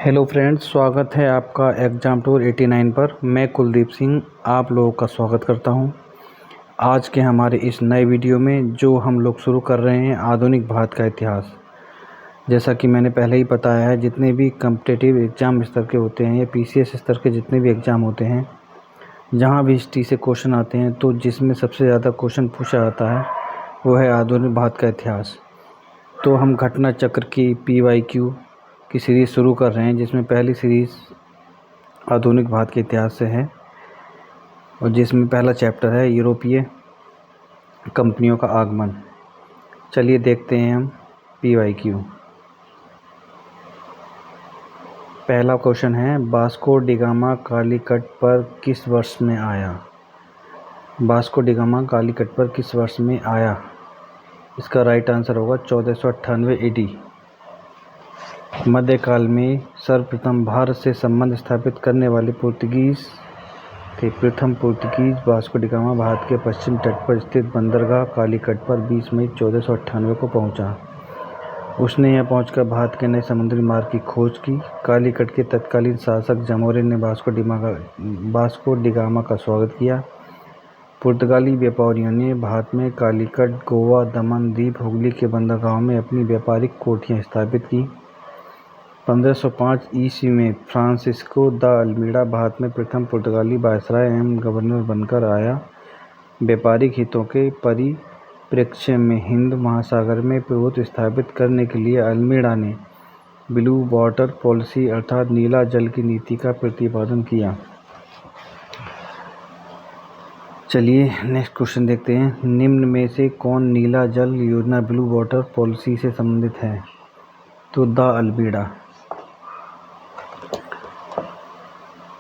Hello friends, स्वागत है आपका एग्ज़ाम टूर 89 पर। मैं कुलदीप सिंह आप लोगों का स्वागत करता हूं। आज के हमारे इस नए वीडियो में जो हम लोग शुरू कर रहे हैं आधुनिक भारत का इतिहास। जैसा कि मैंने पहले ही बताया है, जितने भी कम्पिटिटिव एग्ज़ाम स्तर के होते हैं या पीसीएस स्तर के जितने भी एग्ज़ाम होते हैं, जहां भी हिस्ट्री से क्वेश्चन आते हैं, तो जिसमें सबसे ज़्यादा क्वेश्चन पूछा जाता है वो है आधुनिक भारत का इतिहास। तो हम घटना चक्र की PYQ की सीरीज़ शुरू कर रहे हैं, जिसमें पहली सीरीज़ आधुनिक भारत के इतिहास से है और जिसमें पहला चैप्टर है यूरोपीय कंपनियों का आगमन। चलिए देखते हैं हम PYQ। पहला क्वेश्चन है, वास्को डी गामा कालीकट पर किस वर्ष में आया? वास्को डी गामा कालीकट पर किस वर्ष में आया? इसका राइट आंसर होगा 1498 AD। मध्यकाल में सर्वप्रथम भारत से संबंध स्थापित करने वाले पुर्तगीज थे। प्रथम Portuguese Vasco D gamma Bharat के पश्चिम तट पर स्थित बंदरगाह कालीकट पर 20 मई 1498 को पहुंचा। उसने यहां पहुंचकर भारत के नए समुद्री मार्ग की खोज की। कालीकट के तत्कालीन शासक जमोरिन ने वास्को डी गामा का स्वागत किया। पुर्तगाली व्यापारियों ने भारत में कालीकट, गोवा, दमन द्वीप, हुगली के बंदरगाहों में अपनी व्यापारिक कोठियां स्थापित की। 1505 ईस्वी में फ्रांसिस्को द अल्मीडा भारत में प्रथम पुर्तगाली वायसराय एवं गवर्नर बनकर आया। व्यापारिक हितों के परिप्रेक्ष्य में हिंद महासागर में प्रभुत्व स्थापित करने के लिए अल्मीडा ने ब्लू वाटर पॉलिसी अर्थात नीला जल की नीति का प्रतिपादन किया। चलिए नेक्स्ट क्वेश्चन देखते हैं। निम्न में से कौन नीला जल योजना ब्लू वाटर पॉलिसी से संबंधित है? तो द अल्मीडा।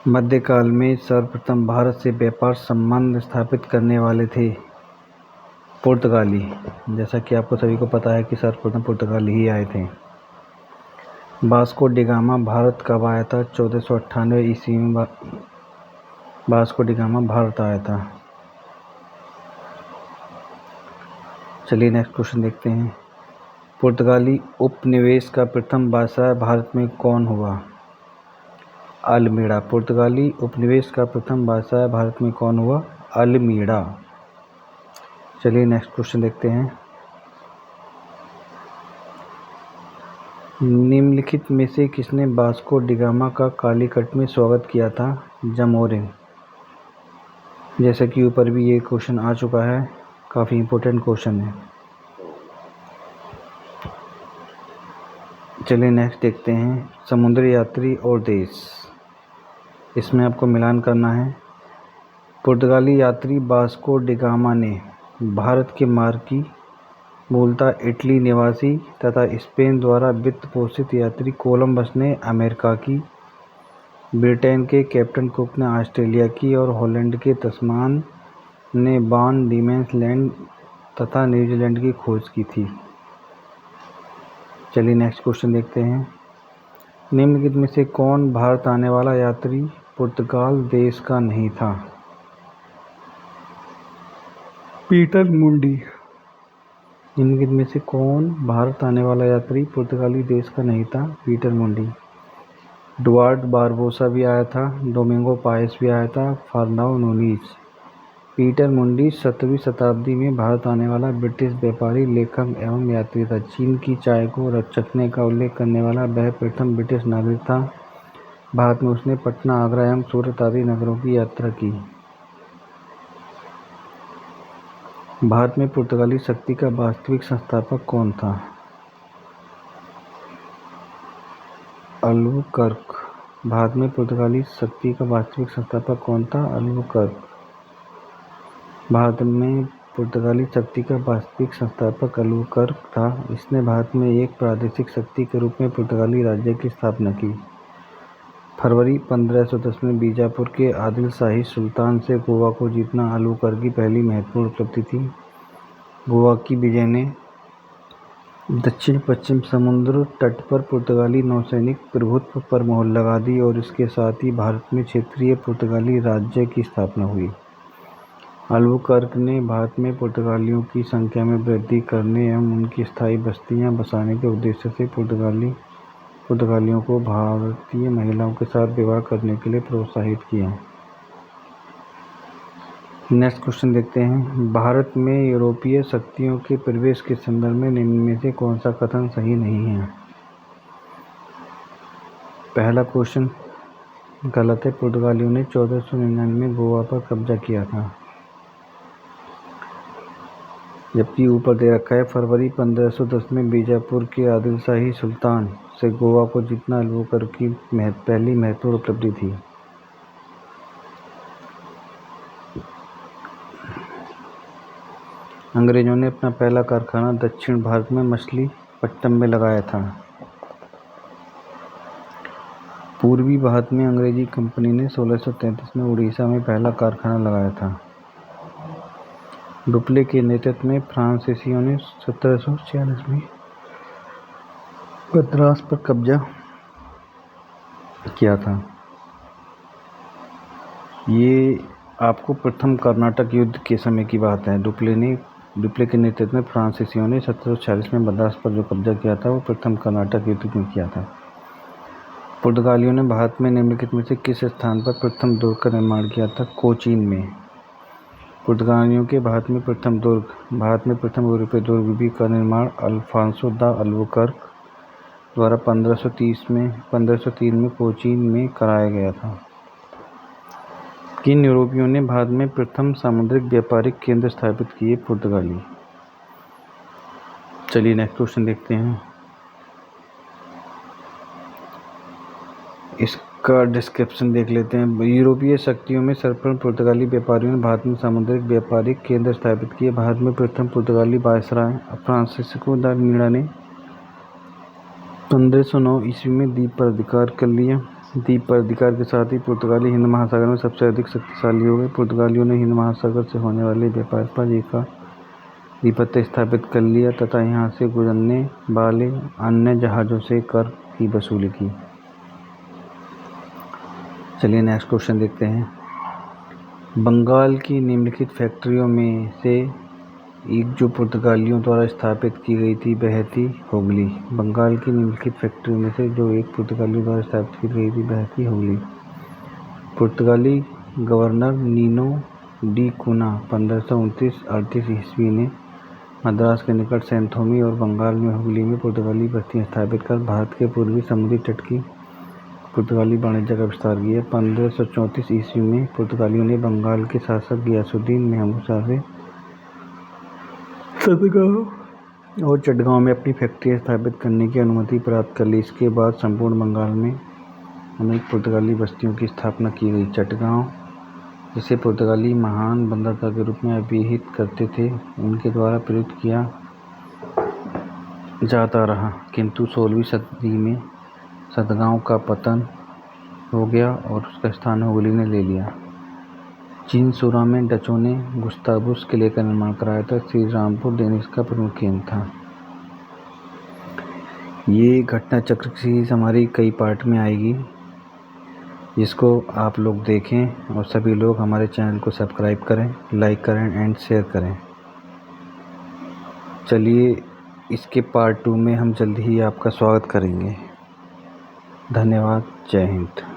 मध्यकाल में सर्वप्रथम भारत से व्यापार संबंध स्थापित करने वाले थे पुर्तगाली। जैसा कि आपको सभी को पता है कि सर्वप्रथम पुर्तगाली ही आए थे। वास्को डी गामा भारत कब आया था? 1498 ईस्वी में वास्को डी गामा भारत आया था। चलिए नेक्स्ट क्वेश्चन देखते हैं। पुर्तगाली उपनिवेश का प्रथम वायसराय भारत में कौन हुआ? अल्मीडा। पुर्तगाली उपनिवेश का प्रथम वायसराय भारत में कौन हुआ? अल्मीडा। चलिए नेक्स्ट क्वेश्चन देखते हैं। निम्नलिखित में से किसने वास्को डी गामा का कालीकट में स्वागत किया था? जमोरिन। जैसे कि ऊपर भी ये क्वेश्चन आ चुका है, काफ़ी इम्पोर्टेंट क्वेश्चन है। चलिए नेक्स्ट देखते हैं। समुद्री यात्री और देश, इसमें आपको मिलान करना है। पुर्तगाली यात्री वास्को डी गामा ने भारत के मार्ग की मूलतः इटली निवासी तथा स्पेन द्वारा वित्त पोषित यात्री कोलंबस ने अमेरिका की, ब्रिटेन के कैप्टन कुक ने ऑस्ट्रेलिया की और हॉलैंड के तस्मान ने वान डीमेंस लैंड तथा न्यूजीलैंड की खोज की थी। चलिए नेक्स्ट क्वेश्चन देखते हैं। निम्नलिखित में से कौन भारत आने वाला यात्री पुर्तगाल देश का नहीं था? पीटर मुंडी। निम्नलिखित में से कौन भारत आने वाला यात्री पुर्तगाली देश का नहीं था? पीटर मुंडी। डुआर्ट बारबोसा भी आया था, डोमिंगो पायस भी आया था, फर्नांडो नूनीज। पीटर मुंडी 17वीं शताब्दी में भारत आने वाला ब्रिटिश व्यापारी, लेखक एवं यात्री था। चीन की चाय को चखने का उल्लेख करने वाला वह प्रथम ब्रिटिश नागरिक था। भारत में उसने पटना, आगरा एवं सूरत आदि नगरों की यात्रा की। भारत में पुर्तगाली शक्ति का वास्तविक संस्थापक कौन था? अल्बुकर्क। भारत में पुर्तगाली शक्ति का वास्तविक संस्थापक कौन था? अल्बुकर्क। भारत में पुर्तगाली शक्ति का वास्तविक संस्थापक अल्बुकर्क था। इसने भारत में एक प्रादेशिक शक्ति के रूप में पुर्तगाली राज्य की स्थापना की। फरवरी 1510 में बीजापुर के आदिल शाही सुल्तान से गोवा को जीतना अल्बुकर्क की पहली महत्वपूर्ण उपलब्धि थी। गोवा की विजय ने दक्षिण पश्चिम समुद्र तट पर पुर्तगाली नौसैनिक प्रभुत्व पर मोहर लगा दी और इसके साथ ही भारत में क्षेत्रीय पुर्तगाली राज्य की स्थापना हुई। अल्बुकर्क ने भारत में पुर्तगालियों की संख्या में वृद्धि करने एवं उनकी स्थायी बस्तियां बसाने के उद्देश्य से पुर्तगाली पुर्तगालियों को भारतीय महिलाओं के साथ विवाह करने के लिए प्रोत्साहित किया। नेक्स्ट क्वेश्चन देखते हैं। भारत में यूरोपीय शक्तियों के प्रवेश के संदर्भ में निम्न में से कौन सा कथन सही नहीं है? पहला क्वेश्चन गलत है। पुर्तगालियों ने 1499 में गोवा पर कब्जा किया था। जबकि ऊपर दे रखा है फरवरी 1510 में बीजापुर के आदिलशाही सुल्तान से गोवा को जीतना अल्बुकर्क की पहली महत्वपूर्ण उपलब्धि थी। अंग्रेजों ने अपना पहला कारखाना दक्षिण भारत में मछलीपट्टनम में लगाया था। पूर्वी भारत में अंग्रेजी कंपनी ने 1633 में उड़ीसा में पहला कारखाना लगाया था। डुप्ले के नेतृत्व में फ्रांसीसियों ने 1746 में मद्रास पर कब्जा किया था। ये आपको प्रथम कर्नाटक युद्ध के समय की बात है। डुप्ले के नेतृत्व में फ्रांसीसियों ने 1746 में मद्रास पर जो कब्जा किया था वो प्रथम कर्नाटक युद्ध में किया था। पुर्तगालियों ने भारत में निम्नलिखित में से किस स्थान पर प्रथम दुर्ग का निर्माण किया था? कोचीन में। पुर्तगालियों के भारत में प्रथम यूरोपीय दुर्ग का निर्माण अल्फांसो द अल्बुकर्क द्वारा 1503 में कोचीन में कराया गया था। किन यूरोपियों ने भारत में प्रथम सामुद्रिक व्यापारिक केंद्र स्थापित किए? पुर्तगाली। चलिए नेक्स्ट क्वेश्चन देखते हैं। इसका डिस्क्रिप्शन देख लेते हैं। यूरोपीय शक्तियों में सर्वप्रथम पुर्तगाली व्यापारियों ने भारत में सामुद्रिक व्यापारिक केंद्र स्थापित किए। भारत में प्रथम पुर्तगाली वायसराय फ्रांसिस्को द मीड़ा ने 1509 ईस्वी में द्वीप पर अधिकार कर लिया। द्वीप पर अधिकार के साथ ही पुर्तगाली हिंद महासागर में सबसे अधिक शक्तिशाली हो गए। पुर्तगालियों ने हिंद महासागर से होने वाले व्यापार पर आधिपत्य स्थापित कर लिया तथा यहाँ से गुजरने वाले अन्य जहाज़ों से कर की वसूली की। चलिए नेक्स्ट क्वेश्चन देखते हैं। बंगाल की निम्नलिखित फैक्ट्रियों में से एक जो पुर्तगालियों द्वारा स्थापित की गई थी वह थी हुगली। बंगाल की निम्नलिखित फैक्ट्रियों में से जो एक पुर्तगालियों द्वारा स्थापित की गई थी वह थी हुगली। पुर्तगाली गवर्नर नीनो डी कुना 1529-38 ईस्वी ने मद्रास के निकट सैंथोमी और बंगाल में हुगली में पुर्तगाली बस्तियां स्थापित कर भारत के पूर्वी समुद्री तट की पुर्तगाली वाणिज्य का विस्तार किया। 1534 ईस्वी में पुर्तगालियों ने बंगाल के शासक गियासुद्दीन महमूद शाह से सतगांव और चटगांव में अपनी फैक्ट्रियां स्थापित करने की अनुमति प्राप्त कर ली। इसके बाद संपूर्ण बंगाल में अनेक पुर्तगाली बस्तियों की स्थापना की गई। चटगांव, जिसे पुर्तगाली महान बंदरगाह के रूप में अभिहित करते थे, उनके द्वारा प्रयुक्त किया जाता रहा, किंतु 16वीं सदी में सतगांव का पतन हो गया और उसका स्थान हुगली ने ले लिया। चिनसुरा में डचों ने गुस्तावुस किले का निर्माण कराया था। श्री रामपुर डेनिश का प्रमुख केंद्र था। ये घटना चक्र की सीरीज हमारी कई पार्ट में आएगी, जिसको आप लोग देखें और सभी लोग हमारे चैनल को सब्सक्राइब करें, लाइक करें एंड शेयर करें। चलिए इसके पार्ट 2 में हम जल्द ही आपका स्वागत करेंगे। धन्यवाद। जय हिंद।